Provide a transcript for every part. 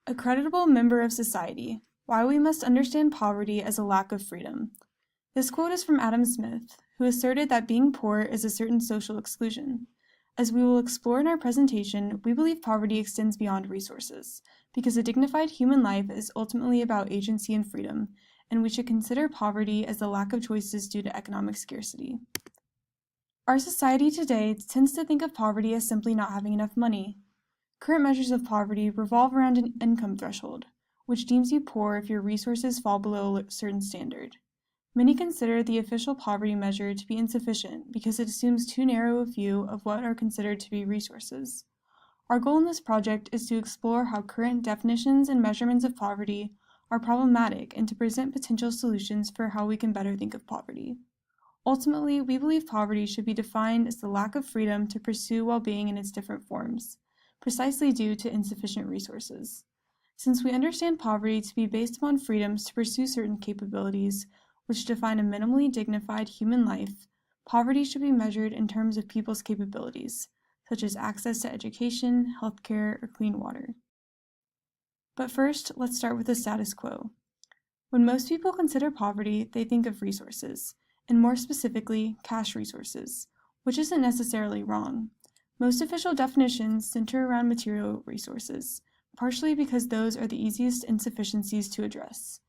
A creditable member of society. Why we must understand poverty as a lack of freedom. This quote is from Adam Smith, who asserted that being poor is a certain social exclusion. As we will explore in our presentation, we believe poverty extends beyond resources, because a dignified human life is ultimately about agency and freedom, and we should consider poverty as the lack of choices due to economic scarcity. Our society today tends to think of poverty as simply not having enough money. Current measures of poverty revolve around an income threshold, which deems you poor if your resources fall below a certain standard. Many consider the official poverty measure to be insufficient because it assumes too narrow a view of what are considered to be resources. Our goal in this project is to explore how current definitions and measurements of poverty are problematic and to present potential solutions for how we can better think of poverty. Ultimately, we believe poverty should be defined as the lack of freedom to pursue well-being in its different forms, precisely due to insufficient resources. Since we understand poverty to be based upon freedoms to pursue certain capabilities, which define a minimally dignified human life, poverty should be measured in terms of people's capabilities, such as access to education, healthcare, or clean water. But first, let's start with the status quo. When most people consider poverty, they think of resources, and more specifically, cash resources, which isn't necessarily wrong. Most official definitions center around material resources, partially because those are the easiest insufficiencies to address.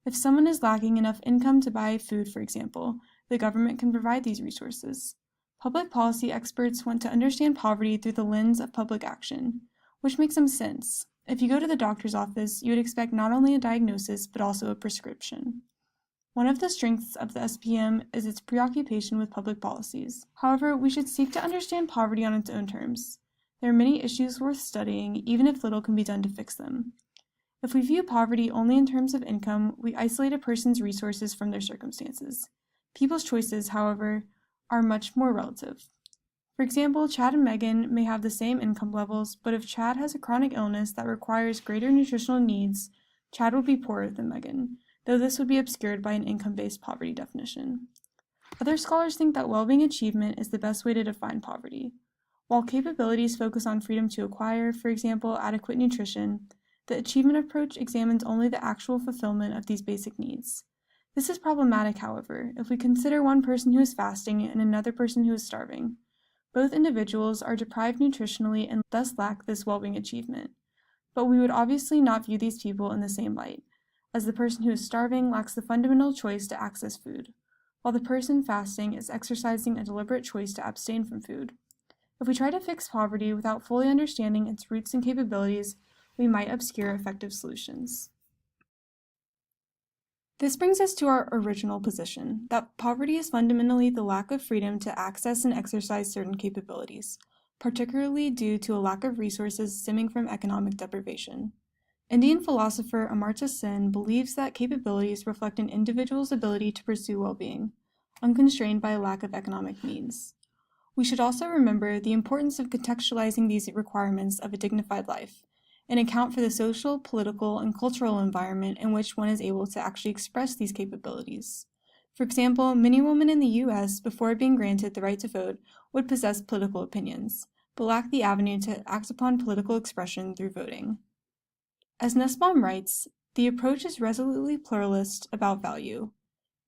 If someone is lacking enough income to buy food, for example, the government can provide these resources. Public policy experts want to understand poverty through the lens of public action, which makes some sense. If you go to the doctor's office, you would expect not only a diagnosis, but also a prescription. One of the strengths of the SPM is its preoccupation with public policies. However, we should seek to understand poverty on its own terms. There are many issues worth studying, even if little can be done to fix them. If we view poverty only in terms of income, we isolate a person's resources from their circumstances. People's choices, however, are much more relative. For example, Chad and Megan may have the same income levels, but if Chad has a chronic illness that requires greater nutritional needs, Chad will be poorer than Megan, though this would be obscured by an income-based poverty definition. Other scholars think that well-being achievement is the best way to define poverty. While capabilities focus on freedom to acquire, for example, adequate nutrition, the achievement approach examines only the actual fulfillment of these basic needs. This is problematic, however, if we consider one person who is fasting and another person who is starving. Both individuals are deprived nutritionally and thus lack this well-being achievement. But we would obviously not view these people in the same light, as the person who is starving lacks the fundamental choice to access food, while the person fasting is exercising a deliberate choice to abstain from food. If we try to fix poverty without fully understanding its roots and capabilities, we might obscure effective solutions. This brings us to our original position, that poverty is fundamentally the lack of freedom to access and exercise certain capabilities, particularly due to a lack of resources stemming from economic deprivation. Indian philosopher Amartya Sen believes that capabilities reflect an individual's ability to pursue well-being, unconstrained by a lack of economic means. We should also remember the importance of contextualizing these requirements of a dignified life, and account for the social, political, and cultural environment in which one is able to actually express these capabilities. For example, many women in the U.S., before being granted the right to vote, would possess political opinions, but lack the avenue to act upon political expression through voting. As Nussbaum writes, the approach is resolutely pluralist about value.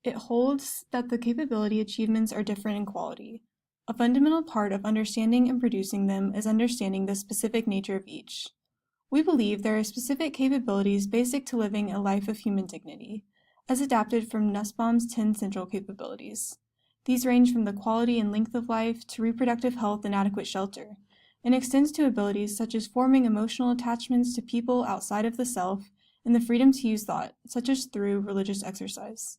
It holds that the capability achievements are different in quality. A fundamental part of understanding and producing them is understanding the specific nature of each. We believe there are specific capabilities basic to living a life of human dignity, as adapted from Nussbaum's 10 central capabilities. These range from the quality and length of life to reproductive health and adequate shelter, and extends to abilities such as forming emotional attachments to people outside of the self and the freedom to use thought, such as through religious exercise.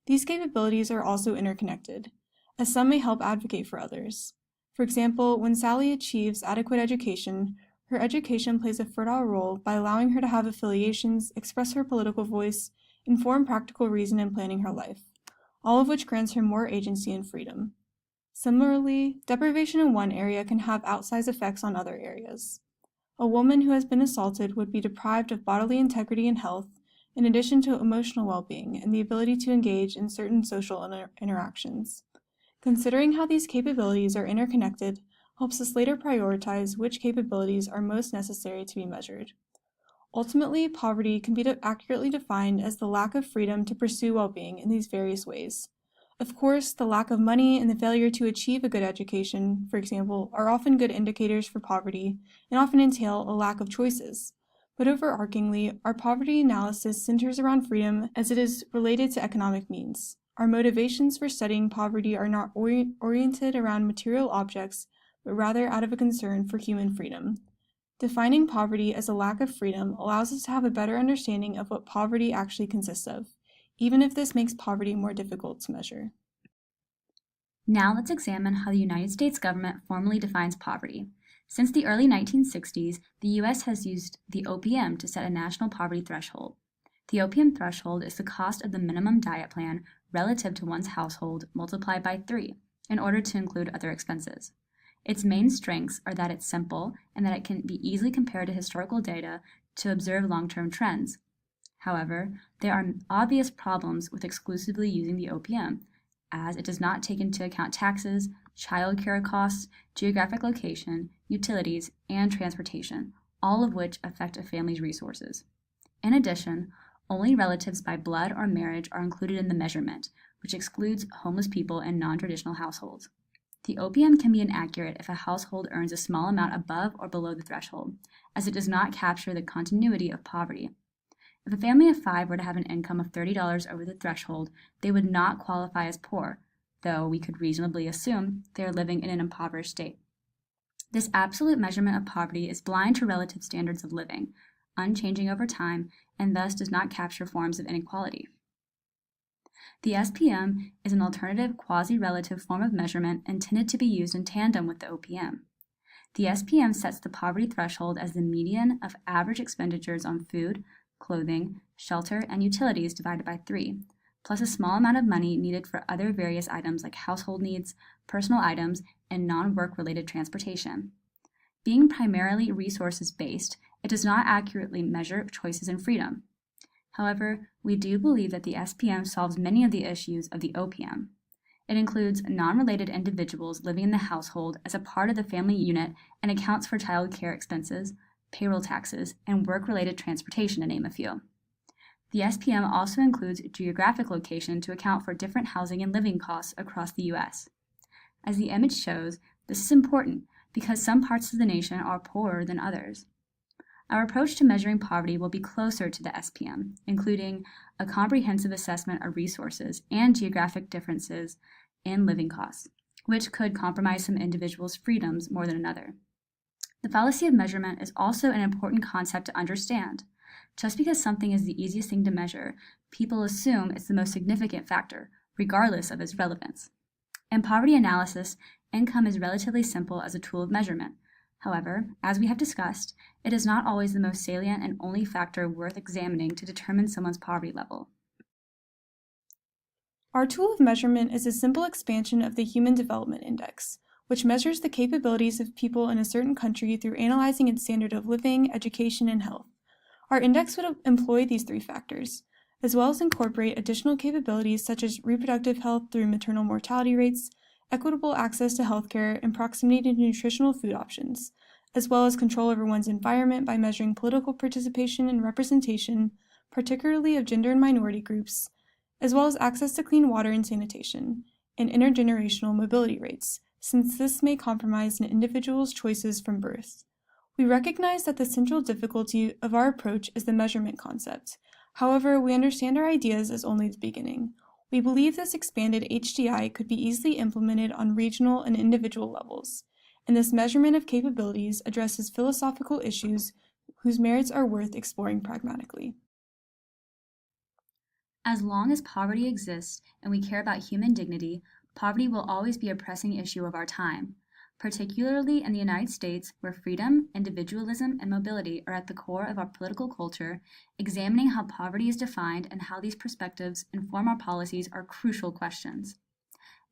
These capabilities are also interconnected, as some may help advocate for others. For example, when Sally achieves adequate education, her education plays a fertile role by allowing her to have affiliations, express her political voice, and form practical reason in planning her life, all of which grants her more agency and freedom. Similarly, deprivation in one area can have outsized effects on other areas. A woman who has been assaulted would be deprived of bodily integrity and health, in addition to emotional well-being and the ability to engage in certain social interactions. Considering how these capabilities are interconnected helps us later prioritize which capabilities are most necessary to be measured. Ultimately, poverty can be accurately defined as the lack of freedom to pursue well-being in these various ways. Of course, the lack of money and the failure to achieve a good education, for example, are often good indicators for poverty and often entail a lack of choices. But overarchingly, our poverty analysis centers around freedom as it is related to economic means. Our motivations for studying poverty are not oriented around material objects, but rather out of a concern for human freedom. Defining poverty as a lack of freedom allows us to have a better understanding of what poverty actually consists of, even if this makes poverty more difficult to measure. Now let's examine how the United States government formally defines poverty. Since the early 1960s, the U.S. has used the OPM to set a national poverty threshold. The OPM threshold is the cost of the minimum diet plan relative to one's household multiplied by 3 in order to include other expenses. Its main strengths are that it's simple and that it can be easily compared to historical data to observe long-term trends. However, there are obvious problems with exclusively using the OPM, as it does not take into account taxes, childcare costs, geographic location, utilities, and transportation, all of which affect a family's resources. In addition, only relatives by blood or marriage are included in the measurement, which excludes homeless people and non-traditional households. The OPM can be inaccurate if a household earns a small amount above or below the threshold, as it does not capture the continuity of poverty. If a family of 5 were to have an income of $30 over the threshold, they would not qualify as poor, though we could reasonably assume they are living in an impoverished state. This absolute measurement of poverty is blind to relative standards of living, unchanging over time, and thus does not capture forms of inequality. The SPM is an alternative quasi-relative form of measurement intended to be used in tandem with the OPM. The SPM sets the poverty threshold as the median of average expenditures on food, clothing, shelter, and utilities divided by 3, plus a small amount of money needed for other various items like household needs, personal items, and non-work related transportation. Being primarily resources-based, it does not accurately measure choices and freedom. However, we do believe that the SPM solves many of the issues of the OPM. It includes non-related individuals living in the household as a part of the family unit and accounts for child care expenses, payroll taxes, and work-related transportation, to name a few. The SPM also includes geographic location to account for different housing and living costs across the U.S. As the image shows, this is important because some parts of the nation are poorer than others. Our approach to measuring poverty will be closer to the SPM, including a comprehensive assessment of resources and geographic differences in living costs, which could compromise some individuals' freedoms more than another. The fallacy of measurement is also an important concept to understand. Just because something is the easiest thing to measure, people assume it's the most significant factor, regardless of its relevance. In poverty analysis, income is relatively simple as a tool of measurement. However, as we have discussed, it is not always the most salient and only factor worth examining to determine someone's poverty level. Our tool of measurement is a simple expansion of the Human Development Index, which measures the capabilities of people in a certain country through analyzing its standard of living, education, and health. Our index would employ these 3 factors, as well as incorporate additional capabilities such as reproductive health through maternal mortality rates, equitable access to healthcare, and proximity to nutritional food options, as well as control over one's environment by measuring political participation and representation, particularly of gender and minority groups, as well as access to clean water and sanitation, and intergenerational mobility rates, since this may compromise an individual's choices from birth. We recognize that the central difficulty of our approach is the measurement concept. However, we understand our ideas as only the beginning. We believe this expanded HDI could be easily implemented on regional and individual levels, and this measurement of capabilities addresses philosophical issues whose merits are worth exploring pragmatically. As long as poverty exists and we care about human dignity, poverty will always be a pressing issue of our time, particularly in the United States, where freedom, individualism, and mobility are at the core of our political culture. Examining how poverty is defined and how these perspectives inform our policies are crucial questions.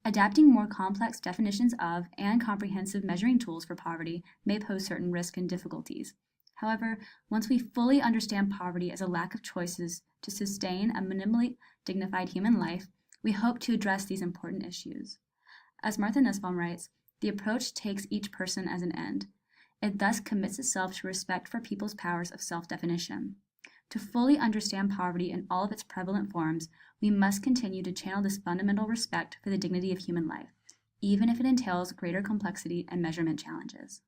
Adapting more complex definitions of and comprehensive measuring tools for poverty may pose certain risks and difficulties. However, once we fully understand poverty as a lack of choices to sustain a minimally dignified human life, we hope to address these important issues. As Martha Nussbaum writes, the approach takes each person as an end. It thus commits itself to respect for people's powers of self-definition. To fully understand poverty in all of its prevalent forms, we must continue to channel this fundamental respect for the dignity of human life, even if it entails greater complexity and measurement challenges.